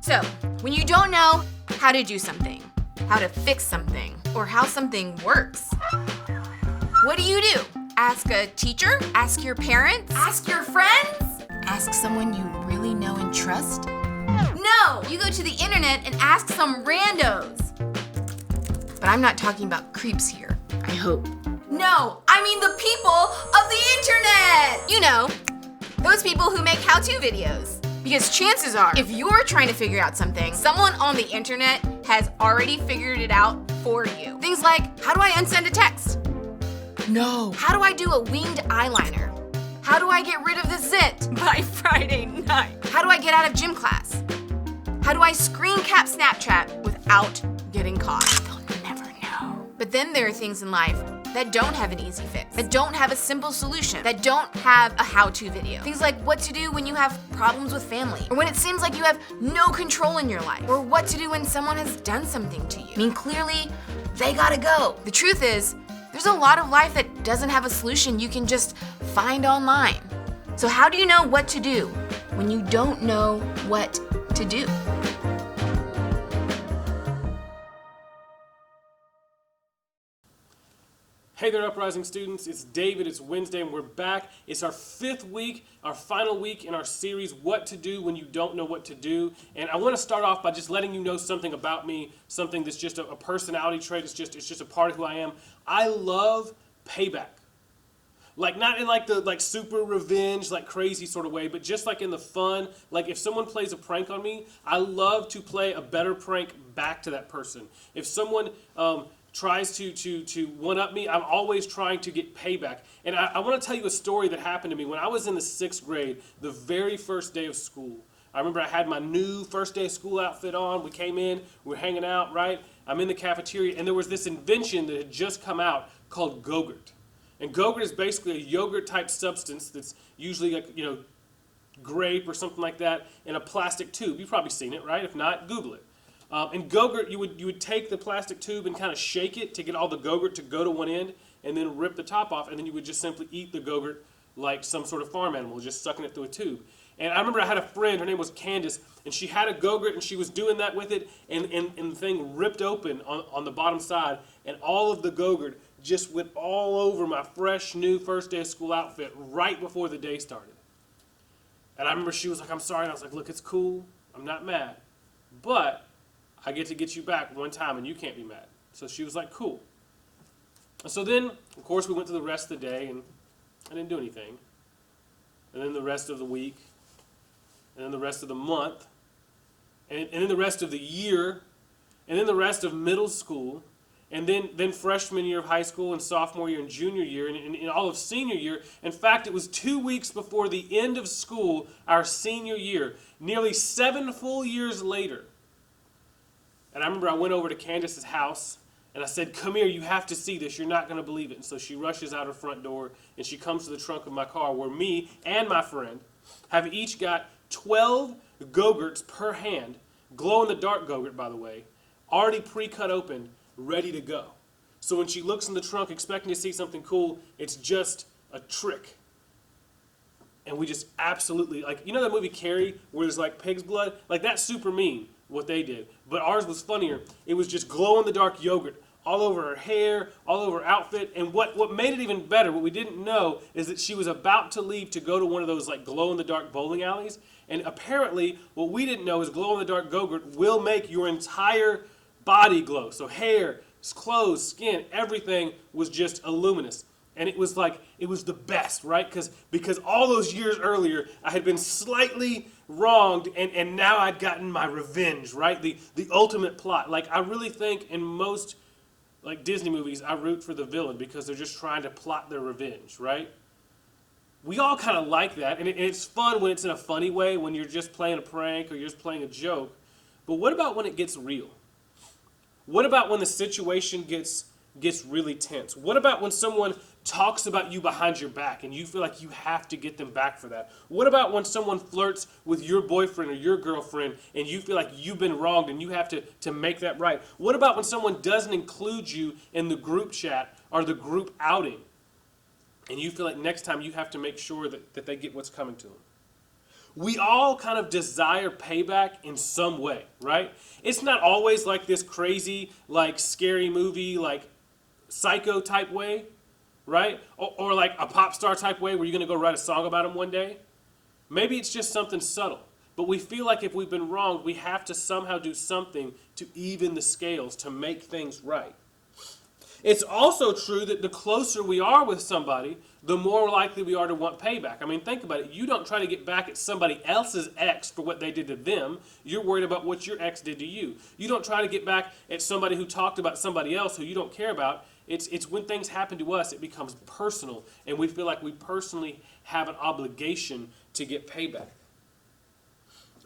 So, when you don't know how to do something, how to fix something, or how something works, what do? Ask a teacher? Ask your parents? Ask your friends? Ask someone you really know and trust? No! You go to the internet and ask some randos. But I'm not talking about creeps here, I hope. No, I mean the people of the internet! You know, those people who make how-to videos. Because chances are, if you're trying to figure out something, someone on the internet has already figured it out for you. Things like, how do I unsend a text? No. How do I do a winged eyeliner? How do I get rid of the zit by Friday night? How do I get out of gym class? How do I screen cap Snapchat without getting caught? They'll never know. But then there are things in life that don't have an easy fix, that don't have a simple solution, that don't have a how-to video. Things like what to do when you have problems with family, or when it seems like you have no control in your life, or what to do when someone has done something to you. I mean, clearly, they gotta go. The truth is, there's a lot of life that doesn't have a solution you can just find online. So how do you know what to do when you don't know what to do? Hey there, Uprising students. It's David. It's Wednesday, and we're back. It's our 5th week, our final week in our series, What to Do When You Don't Know What to Do. And I want to start off by just letting you know something about me, something that's just a personality trait. It's just a part of who I am. I love payback. Like, not in like the super revenge, like crazy sort of way, but just like in the fun. Like, if someone plays a prank on me, I love to play a better prank back to that person. If someone tries to one-up me, I'm always trying to get payback. And I want to tell you a story that happened to me when I was in the 6th grade, the very first day of school. I remember I had my new first day of school outfit on. We came in, we were hanging out, right? I'm in the cafeteria, and there was this invention that had just come out called Go-Gurt. And Go-Gurt is basically a yogurt-type substance that's usually like, grape or something like that in a plastic tube. You've probably seen it, right? If not, Google it. In Go-Gurt, you would take the plastic tube and kind of shake it to get all the Go-Gurt to go to one end, and then rip the top off, and then you would just simply eat the Go-Gurt like some sort of farm animal, just sucking it through a tube. And I remember I had a friend, her name was Candace, and she had a Go-Gurt, and she was doing that with it, and the thing ripped open on the bottom side, and all of the Go-Gurt just went all over my fresh, new first day of school outfit right before the day started. And I remember she was like, I'm sorry, and I was like, look, it's cool, I'm not mad, but I get to get you back one time and you can't be mad. So she was like, cool. And so then, of course, we went through the rest of the day and I didn't do anything. And then the rest of the week, and then the rest of the month, and then the rest of the year, and then the rest of middle school, and then freshman year of high school and sophomore year and junior year and all of senior year. In fact, it was 2 weeks before the end of school, our senior year, nearly 7 full years later. And I remember I went over to Candace's house, and I said, come here, you have to see this. You're not going to believe it. And so she rushes out her front door, and she comes to the trunk of my car where me and my friend have each got 12 Go-Gurts per hand, glow-in-the-dark Go-Gurt, by the way, already pre-cut open, ready to go. So when she looks in the trunk expecting to see something cool, it's just a trick. And we just absolutely, like, you know that movie Carrie, where there's like pig's blood? Like, that's super mean, what they did. But ours was funnier. It was just glow-in-the-dark yogurt all over her hair, all over her outfit. And what made it even better, what we didn't know, is that she was about to leave to go to one of those like glow-in-the-dark bowling alleys. And apparently, what we didn't know is glow-in-the-dark Go-Gurt will make your entire body glow. So hair, clothes, skin, everything was just illuminous. And it was like, it was the best, right? Because all those years earlier, I had been slightly wronged, and now I'd gotten my revenge, right? The ultimate plot. Like, I really think in most like Disney movies, I root for the villain because they're just trying to plot their revenge, right? We all kind of like that, and it's fun when it's in a funny way, when you're just playing a prank or you're just playing a joke. But what about when it gets real? What about when the situation gets really tense? What about when someone talks about you behind your back and you feel like you have to get them back for that? What about when someone flirts with your boyfriend or your girlfriend and you feel like you've been wronged and you have to make that right? What about when someone doesn't include you in the group chat or the group outing and you feel like next time you have to make sure that they get what's coming to them? We all kind of desire payback in some way, right? It's not always like this crazy, like scary movie, like psycho type way, right? Or like a pop star type way where you're going to go write a song about him one day. Maybe it's just something subtle. But we feel like if we've been wronged, we have to somehow do something to even the scales, to make things right. It's also true that the closer we are with somebody, the more likely we are to want payback. I mean, think about it. You don't try to get back at somebody else's ex for what they did to them. You're worried about what your ex did to you. You don't try to get back at somebody who talked about somebody else who you don't care about. It's when things happen to us, it becomes personal, and we feel like we personally have an obligation to get payback.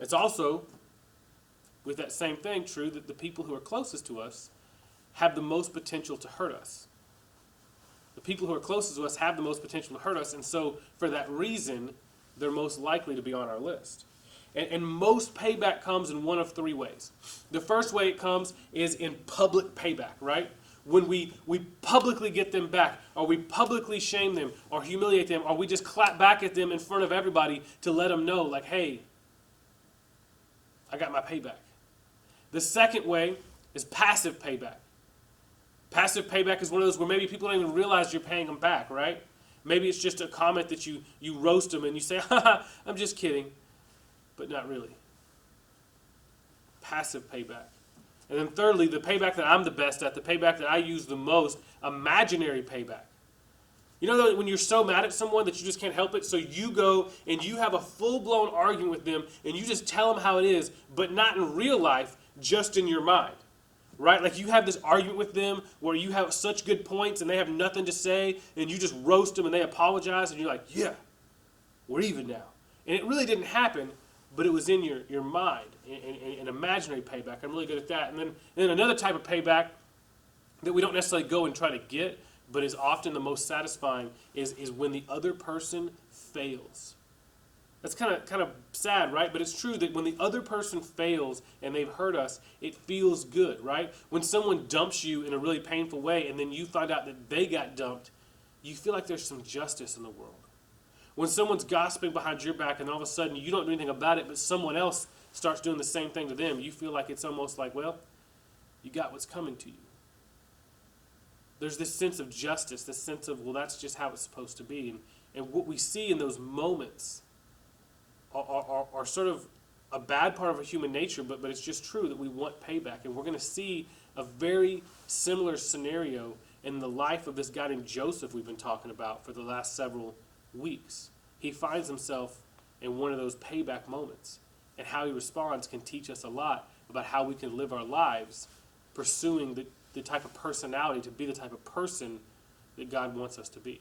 It's also, with that same thing, true that the people who are closest to us have the most potential to hurt us. The people who are closest to us have the most potential to hurt us, and so for that reason, they're most likely to be on our list. And most payback comes in one of three ways. The first way it comes is in public payback, right? When we publicly get them back, or we publicly shame them, or humiliate them, or we just clap back at them in front of everybody to let them know, like, hey, I got my payback. The second way is passive payback. Passive payback is one of those where maybe people don't even realize you're paying them back, right? Maybe it's just a comment that you roast them and you say, haha, I'm just kidding, but not really. Passive payback. And then thirdly, the payback that I'm the best at, the payback that I use the most, imaginary payback. You know that when you're so mad at someone that you just can't help it, so you go and you have a full-blown argument with them and you just tell them how it is, but not in real life, just in your mind. Right? Like you have this argument with them where you have such good points and they have nothing to say and you just roast them and they apologize and you're like, yeah, we're even now. And it really didn't happen, but it was in your mind, an imaginary payback. I'm really good at that. And then another type of payback that we don't necessarily go and try to get, but is often the most satisfying is when the other person fails. That's kind of sad, right? But it's true that when the other person fails and they've hurt us, it feels good, right? When someone dumps you in a really painful way and then you find out that they got dumped, you feel like there's some justice in the world. When someone's gossiping behind your back and all of a sudden you don't do anything about it, but someone else starts doing the same thing to them, you feel like it's almost like, well, you got what's coming to you. There's this sense of justice, this sense of, well, that's just how it's supposed to be. And what we see in those moments are sort of a bad part of our human nature, but it's just true that we want payback. And we're going to see a very similar scenario in the life of this guy named Joseph we've been talking about for the last several weeks. He finds himself in one of those payback moments, and how he responds can teach us a lot about how we can live our lives pursuing the type of personality, to be the type of person that God wants us to be.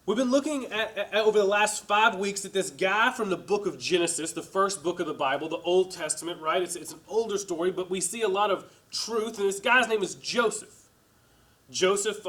We've been looking at over the last 5 weeks at this guy from the book of Genesis, the first book of the Bible, the Old Testament, right? It's an older story, but we see a lot of truth, and this guy's name is Joseph. Joseph,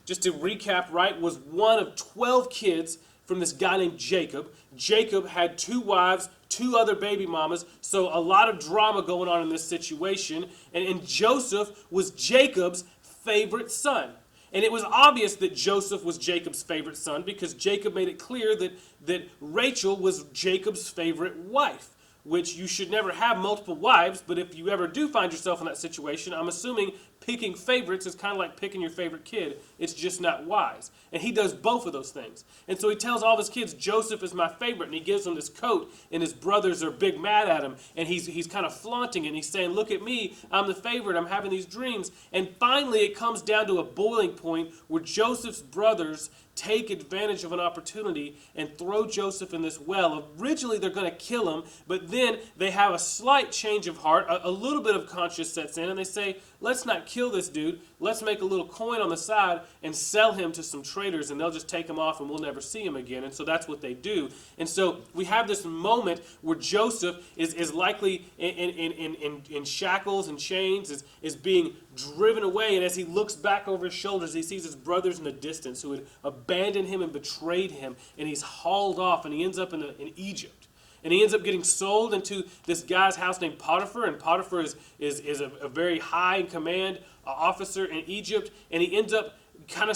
just to recap, right, was one of 12 kids from this guy named Jacob. Jacob had 2 wives, 2 other baby mamas, so a lot of drama going on in this situation, and Joseph was Jacob's favorite son. And it was obvious that Joseph was Jacob's favorite son because Jacob made it clear that Rachel was Jacob's favorite wife, which you should never have multiple wives, but if you ever do find yourself in that situation, I'm assuming picking favorites is kind of like picking your favorite kid. It's just not wise. And he does both of those things. And so he tells all of his kids, Joseph is my favorite, and he gives them this coat, and his brothers are big mad at him, and he's kind of flaunting it, and he's saying, look at me, I'm the favorite, I'm having these dreams. And finally it comes down to a boiling point where Joseph's brothers take advantage of an opportunity and throw Joseph in this well. Originally they're going to kill him, but then they have a slight change of heart, a little bit of conscience sets in, and they say, let's not kill this dude, let's make a little coin on the side and sell him to some traders, and they'll just take him off and we'll never see him again. And so that's what they do. And so we have this moment where Joseph is likely in shackles and chains, is being driven away, and as he looks back over his shoulders, he sees his brothers in the distance who had abandoned him and betrayed him, and he's hauled off, and he ends up in Egypt. And he ends up getting sold into this guy's house named Potiphar, and Potiphar is a very high in command officer in Egypt, and he ends up kind of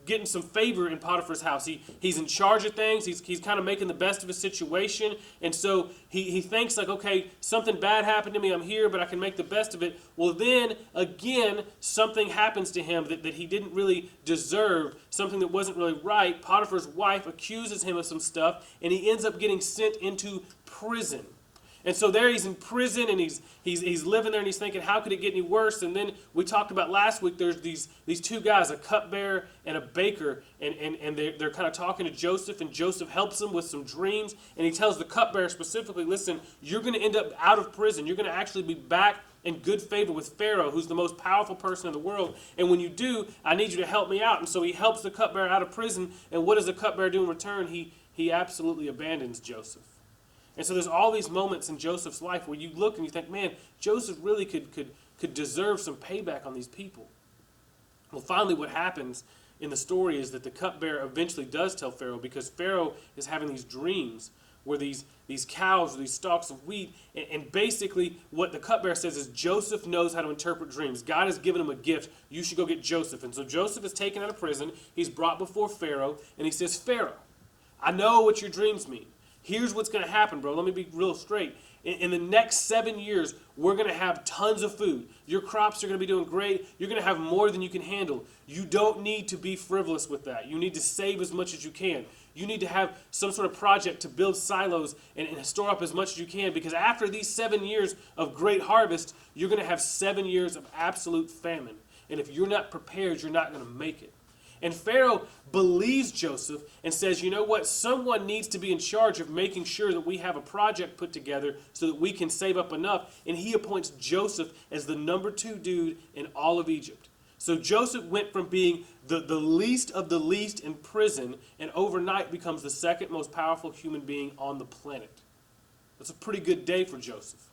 getting some favor in Potiphar's house. He's in charge of things. He's kind of making the best of his situation. And so he thinks like, okay, something bad happened to me. I'm here, but I can make the best of it. Well, then again, something happens to him that he didn't really deserve, something that wasn't really right. Potiphar's wife accuses him of some stuff, and he ends up getting sent into prison. And so there he's in prison, and he's living there, and he's thinking, how could it get any worse? And then we talked about last week, there's these two guys, a cupbearer and a baker, and they're kind of talking to Joseph, and Joseph helps him with some dreams, and he tells the cupbearer specifically, listen, you're going to end up out of prison. You're going to actually be back in good favor with Pharaoh, who's the most powerful person in the world. And when you do, I need you to help me out. And so he helps the cupbearer out of prison, and what does the cupbearer do in return? He absolutely abandons Joseph. And so there's all these moments in Joseph's life where you look and you think, man, Joseph really could deserve some payback on these people. Well, finally what happens in the story is that the cupbearer eventually does tell Pharaoh, because Pharaoh is having these dreams where these cows or these stalks of wheat, and basically what the cupbearer says is Joseph knows how to interpret dreams. God has given him a gift. You should go get Joseph. And so Joseph is taken out of prison. He's brought before Pharaoh, and he says, Pharaoh, I know what your dreams mean. Here's what's going to happen, bro. Let me be real straight. In the next 7 years, we're going to have tons of food. Your crops are going to be doing great. You're going to have more than you can handle. You don't need to be frivolous with that. You need to save as much as you can. You need to have some sort of project to build silos and store up as much as you can, because after these 7 years of great harvest, you're going to have 7 years of absolute famine. And if you're not prepared, you're not going to make it. And Pharaoh believes Joseph and says, you know what, someone needs to be in charge of making sure that we have a project put together so that we can save up enough. And he appoints Joseph as the number 2 dude in all of Egypt. So Joseph went from being the least of the least in prison, and overnight becomes the second most powerful human being on the planet. That's a pretty good day for Joseph.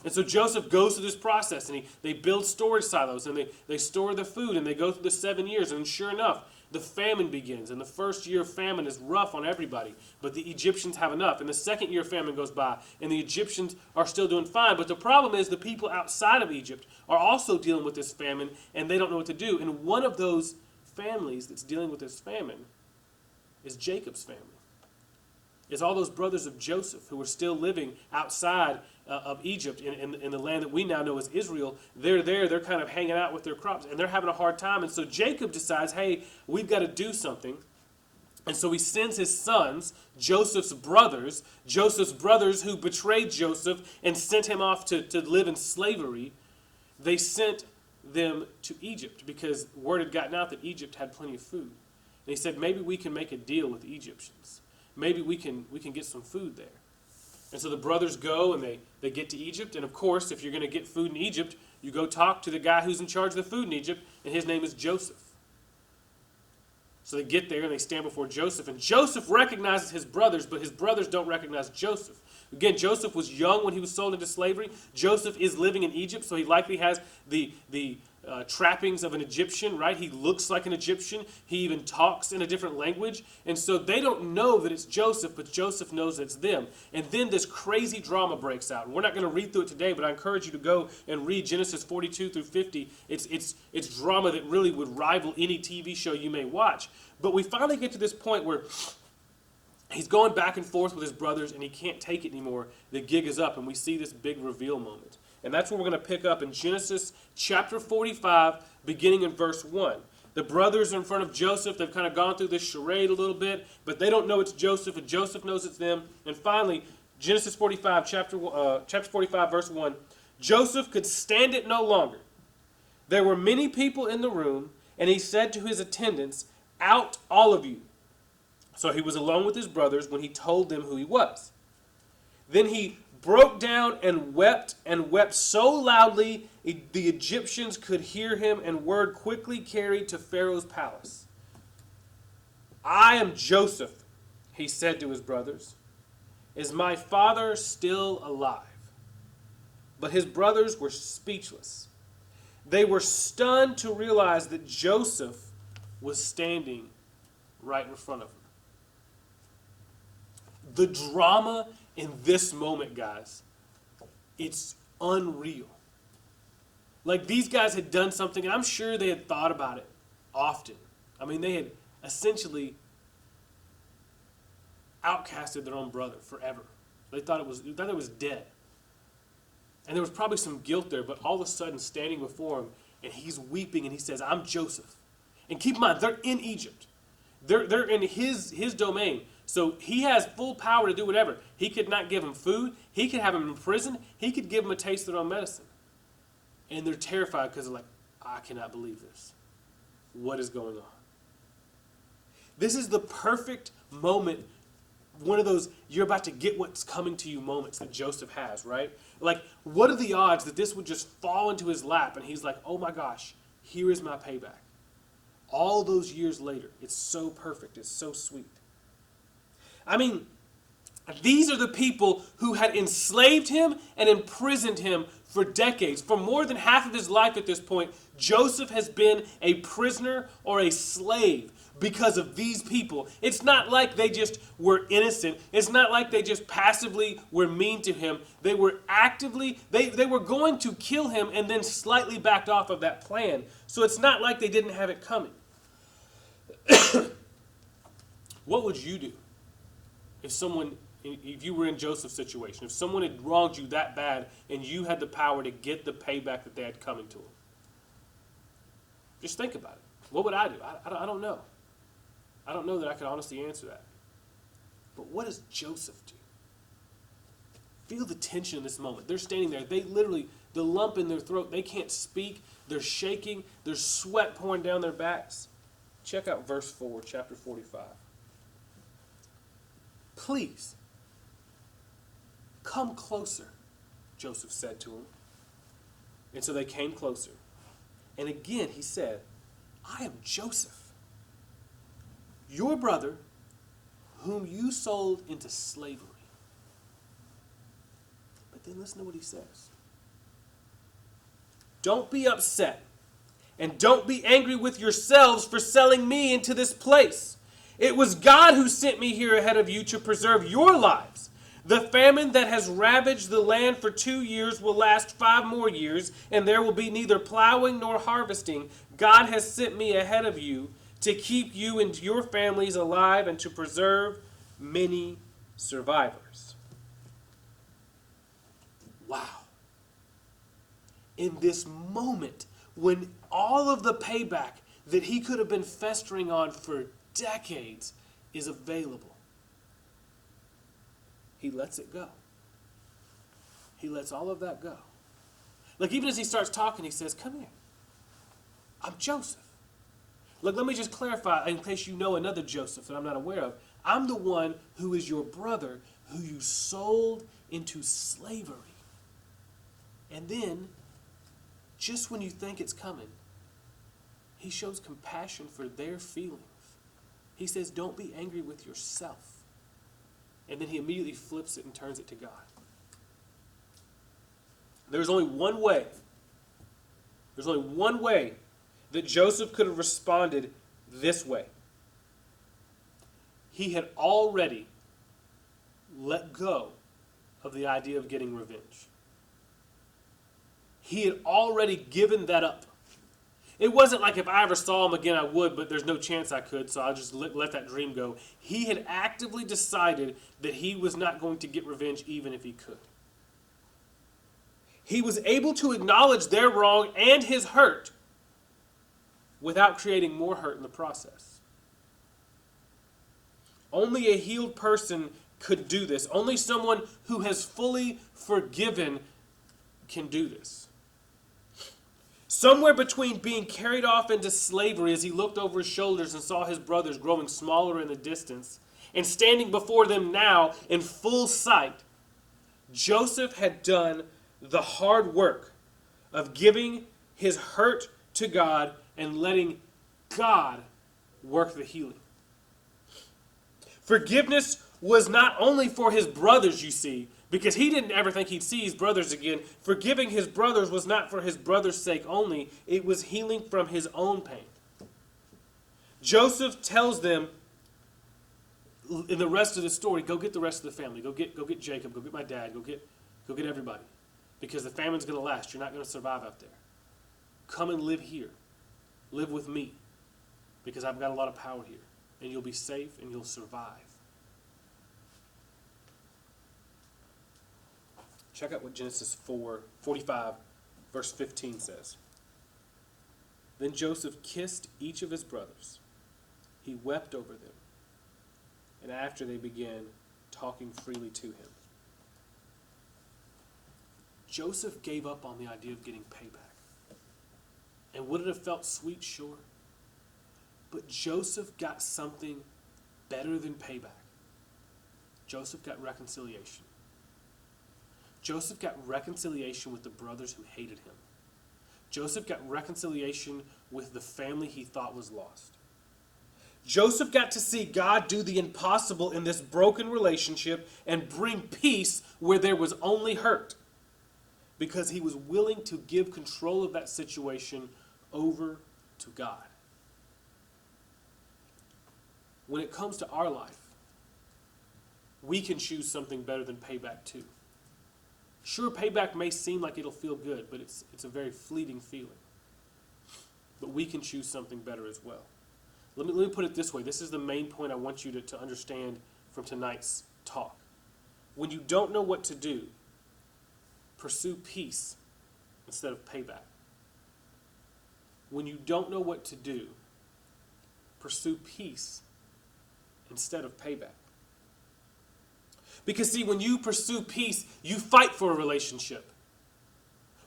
And so Joseph goes through this process, and they build storage silos, and they store the food, and they go through the 7 years, and sure enough, the famine begins. And the first year of famine is rough on everybody, but the Egyptians have enough. And the second year of famine goes by, and the Egyptians are still doing fine. But the problem is the people outside of Egypt are also dealing with this famine, and they don't know what to do. And one of those families that's dealing with this famine is Jacob's family. It's all those brothers of Joseph who are still living outside of Egypt in the land that we now know as Israel. They're there, they're kind of hanging out with their crops, and they're having a hard time. And so Jacob decides, hey, we've got to do something. And so he sends his sons, Joseph's brothers who betrayed Joseph and sent him off to live in slavery. They sent them to Egypt because word had gotten out that Egypt had plenty of food. And he said, maybe we can make a deal with the Egyptians. Maybe we can get some food there. And so the brothers go and they get to Egypt. And of course, if you're going to get food in Egypt, you go talk to the guy who's in charge of the food in Egypt, and his name is Joseph. So they get there and they stand before Joseph. And Joseph recognizes his brothers, but his brothers don't recognize Joseph. Again, Joseph was young when he was sold into slavery. Joseph is living in Egypt, so he likely has the trappings of an Egyptian, right? He looks like an Egyptian. He even talks in a different language. And so they don't know that it's Joseph, but Joseph knows it's them. And then this crazy drama breaks out. And we're not going to read through it today, but I encourage you to go and read Genesis 42 through 50. It's drama that really would rival any TV show you may watch. But we finally get to this point where he's going back and forth with his brothers, and he can't take it anymore. The gig is up, and we see this big reveal moment. And that's what we're going to pick up in Genesis chapter 45, beginning in verse 1. The brothers are in front of Joseph. They've kind of gone through this charade a little bit, but they don't know it's Joseph, and Joseph knows it's them. And finally, Genesis 45, chapter 45, verse 1. Joseph could stand it no longer. There were many people in the room, and he said to his attendants, "Out, all of you." So he was alone with his brothers when he told them who he was. Then he broke down and wept so loudly the Egyptians could hear him, and word quickly carried to Pharaoh's palace. "I am Joseph," he said to his brothers. "Is my father still alive?" But his brothers were speechless. They were stunned to realize that Joseph was standing right in front of them. The drama in this moment, guys, it's unreal. Like, these guys had done something, and I'm sure they had thought about it often. I mean, they had essentially outcasted their own brother forever. They thought it was dead. And there was probably some guilt there, but all of a sudden standing before him, and he's weeping, and he says, I'm Joseph. And keep in mind, they're in Egypt. They're in his domain. So he has full power to do whatever. He could not give him food. He could have him in prison. He could give him a taste of their own medicine. And they're terrified because they're like, I cannot believe this. What is going on? This is the perfect moment, one of those you're about to get what's coming to you moments that Joseph has, right? Like, what are the odds that this would just fall into his lap and he's like, oh my gosh, here is my payback. All those years later, it's so perfect, it's so sweet. I mean, these are the people who had enslaved him and imprisoned him for decades. For more than half of his life at this point, Joseph has been a prisoner or a slave because of these people. It's not like they just were innocent. It's not like they just passively were mean to him. They were actively, they were going to kill him and then slightly backed off of that plan. So it's not like they didn't have it coming. What would you do if you were in Joseph's situation, if someone had wronged you that bad and you had the power to get the payback that they had coming to them? Just think about it. What would I do? I don't know. I don't know that I could honestly answer that. But what does Joseph do? Feel the tension in this moment. They're standing there. They literally, the lump in their throat, they can't speak. They're shaking. There's sweat pouring down their backs. Check out verse 4, chapter 45. Please, come closer, Joseph said to him. And so they came closer. And again he said, I am Joseph, your brother, whom you sold into slavery. But then listen to what he says. Don't be upset, and don't be angry with yourselves for selling me into this place. It was God who sent me here ahead of you to preserve your lives. The famine that has ravaged the land for 2 years will last 5 more years, and there will be neither plowing nor harvesting. God has sent me ahead of you to keep you and your families alive and to preserve many survivors. Wow. In this moment, when all of the payback that he could have been festering on for decades is available, he lets it go. He lets all of that go. Like, even as he starts talking, he says, come here. I'm Joseph. Look, let me just clarify in case you know another Joseph that I'm not aware of. I'm the one who is your brother who you sold into slavery. And then, just when you think it's coming, he shows compassion for their feelings. He says, don't be angry with yourself. And then he immediately flips it and turns it to God. There's only one way. There's only one way that Joseph could have responded this way. He had already let go of the idea of getting revenge. He had already given that up. It wasn't like if I ever saw him again I would, but there's no chance I could, so I'll just let that dream go. He had actively decided that he was not going to get revenge even if he could. He was able to acknowledge their wrong and his hurt without creating more hurt in the process. Only a healed person could do this. Only someone who has fully forgiven can do this. Somewhere between being carried off into slavery as he looked over his shoulders and saw his brothers growing smaller in the distance, and standing before them now in full sight, Joseph had done the hard work of giving his hurt to God and letting God work the healing. Forgiveness was not only for his brothers, you see, because he didn't ever think he'd see his brothers again. Forgiving his brothers was not for his brothers' sake only. It was healing from his own pain. Joseph tells them in the rest of the story, go get the rest of the family. Go get Jacob. Go get my dad. Go get everybody. Because the famine's going to last. You're not going to survive out there. Come and live here. Live with me. because I've got a lot of power here, and you'll be safe and you'll survive. Check out what Genesis 4:45, verse 15 says. Then Joseph kissed each of his brothers. He wept over them, and after they began talking freely to him. Joseph gave up on the idea of getting payback. And would it have felt sweet? Sure. But Joseph got something better than payback. Joseph got reconciliation. Joseph got reconciliation with the brothers who hated him. Joseph got reconciliation with the family he thought was lost. Joseph got to see God do the impossible in this broken relationship and bring peace where there was only hurt, because he was willing to give control of that situation over to God. When it comes to our life, we can choose something better than payback too. Sure, payback may seem like it'll feel good, but it's a very fleeting feeling. But we can choose something better as well. Let me put it this way. This is the main point I want you to understand from tonight's talk. When you don't know what to do, pursue peace instead of payback. When you don't know what to do, pursue peace instead of payback. Because see, when you pursue peace, you fight for a relationship.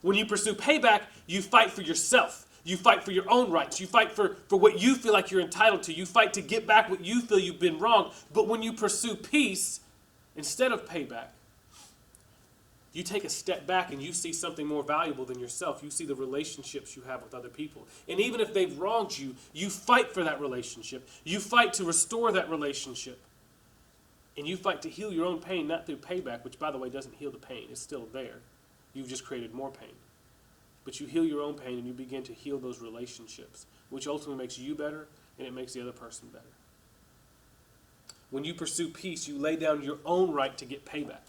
When you pursue payback, you fight for yourself. You fight for your own rights. You fight for what you feel like you're entitled to. You fight to get back what you feel you've been wrong. But when you pursue peace instead of payback, you take a step back and you see something more valuable than yourself. You see the relationships you have with other people. And even if they've wronged you, you fight for that relationship. You fight to restore that relationship. And you fight to heal your own pain, not through payback, which, by the way, doesn't heal the pain. It's still there. You've just created more pain. But you heal your own pain and you begin to heal those relationships, which ultimately makes you better and it makes the other person better. When you pursue peace, you lay down your own right to get payback.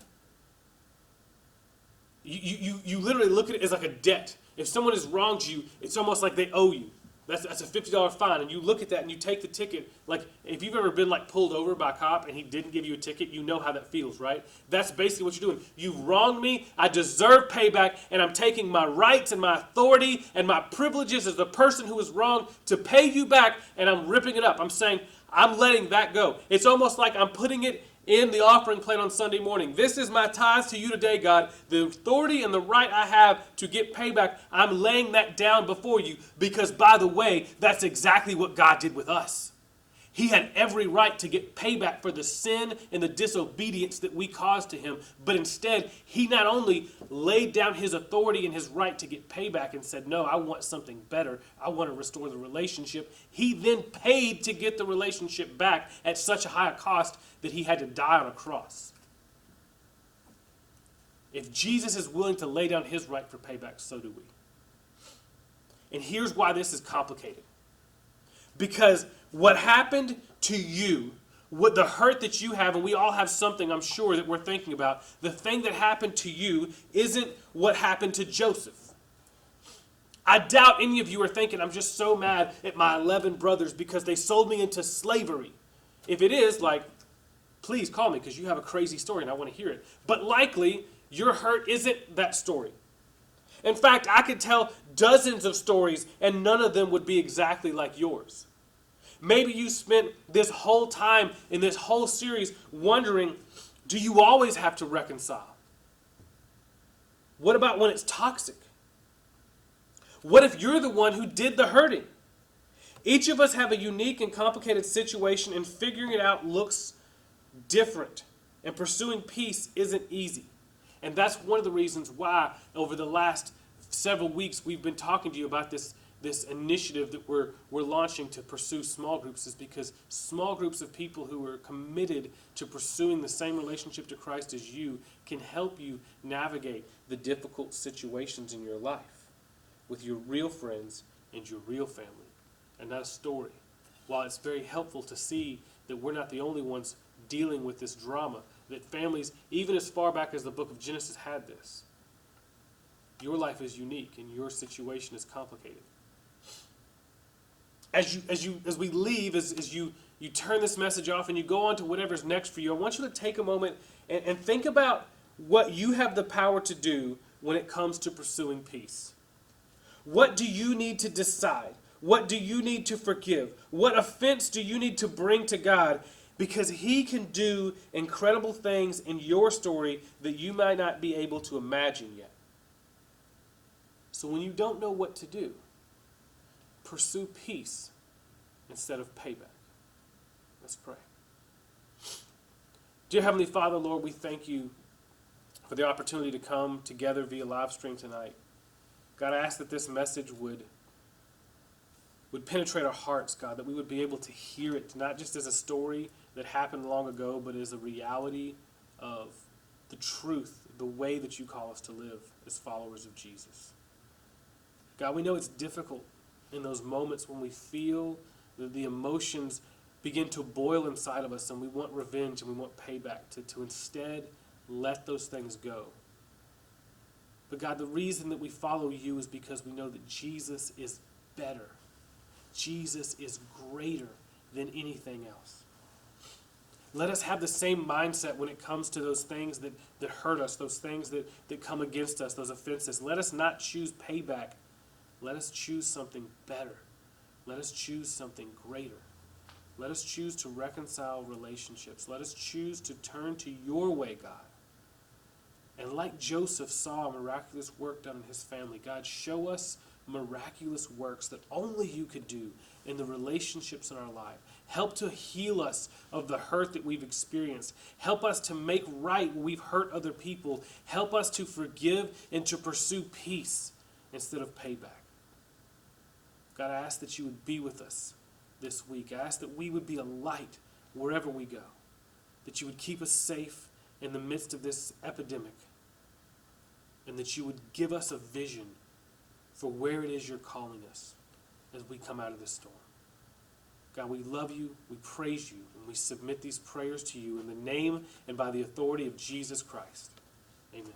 You literally look at it as like a debt. If someone has wronged you, it's almost like they owe you. That's a $50 fine, and you look at that and you take the ticket. Like, if you've ever been like pulled over by a cop and he didn't give you a ticket, you know how that feels, right? That's basically what you're doing. You've wronged me, I deserve payback, and I'm taking my rights and my authority and my privileges as the person who was wronged to pay you back, and I'm ripping it up. I'm saying, I'm letting that go. It's almost like I'm putting it in the offering plate on Sunday morning. This is my tithes to you today, God. The authority and the right I have to get payback, I'm laying that down before you, because, by the way, that's exactly what God did with us. He had every right to get payback for the sin and the disobedience that we caused to him, but instead, he not only laid down his authority and his right to get payback and said, no, I want something better. I want to restore the relationship. He then paid to get the relationship back at such a high cost that he had to die on a cross. If Jesus is willing to lay down his right for payback, so do we. And here's why this is complicated. Because what happened to you, what the hurt that you have, and we all have something, I'm sure, that we're thinking about, the thing that happened to you isn't what happened to Joseph. I doubt any of you are thinking, I'm just so mad at my 11 brothers because they sold me into slavery. If it is, like, please call me because you have a crazy story and I want to hear it. But likely, your hurt isn't that story. In fact, I could tell dozens of stories and none of them would be exactly like yours. Maybe you spent this whole time in this whole series wondering, do you always have to reconcile? What about when it's toxic? What if you're the one who did the hurting? Each of us have a unique and complicated situation, and figuring it out looks different. And pursuing peace isn't easy. And that's one of the reasons why over the last several weeks we've been talking to you about this initiative that we're launching to pursue small groups, is because small groups of people who are committed to pursuing the same relationship to Christ as you can help you navigate the difficult situations in your life with your real friends and your real family, and not a story. While it's very helpful to see that we're not the only ones dealing with this drama, that families, even as far back as the book of Genesis, had this. Your life is unique and your situation is complicated. as we leave, as you turn this message off and you go on to whatever's next for you, I want you to take a moment and think about what you have the power to do when it comes to pursuing peace. What do you need to decide? What do you need to forgive? What offense do you need to bring to God? Because he can do incredible things in your story that you might not be able to imagine yet. So when you don't know what to do, pursue peace instead of payback. Let's pray. Dear Heavenly Father, Lord, we thank you for the opportunity to come together via live stream tonight. God, I ask that this message would penetrate our hearts, God, that we would be able to hear it, not just as a story that happened long ago, but as a reality of the truth, the way that you call us to live as followers of Jesus. God, we know it's difficult in those moments when we feel that the emotions begin to boil inside of us and we want revenge and we want payback, to instead let those things go. But God, the reason that we follow you is because we know that Jesus is better. Jesus is greater than anything else. Let us have the same mindset when it comes to those things that hurt us, those things that come against us, those offenses. Let us not choose payback. Let us choose something better. Let us choose something greater. Let us choose to reconcile relationships. Let us choose to turn to your way, God. And like Joseph saw a miraculous work done in his family, God, show us miraculous works that only you could do in the relationships in our life. Help to heal us of the hurt that we've experienced. Help us to make right when we've hurt other people. Help us to forgive and to pursue peace instead of payback. God, I ask that you would be with us this week. I ask that we would be a light wherever we go, that you would keep us safe in the midst of this epidemic, and that you would give us a vision for where it is you're calling us as we come out of this storm. God, we love you, we praise you, and we submit these prayers to you in the name and by the authority of Jesus Christ. Amen.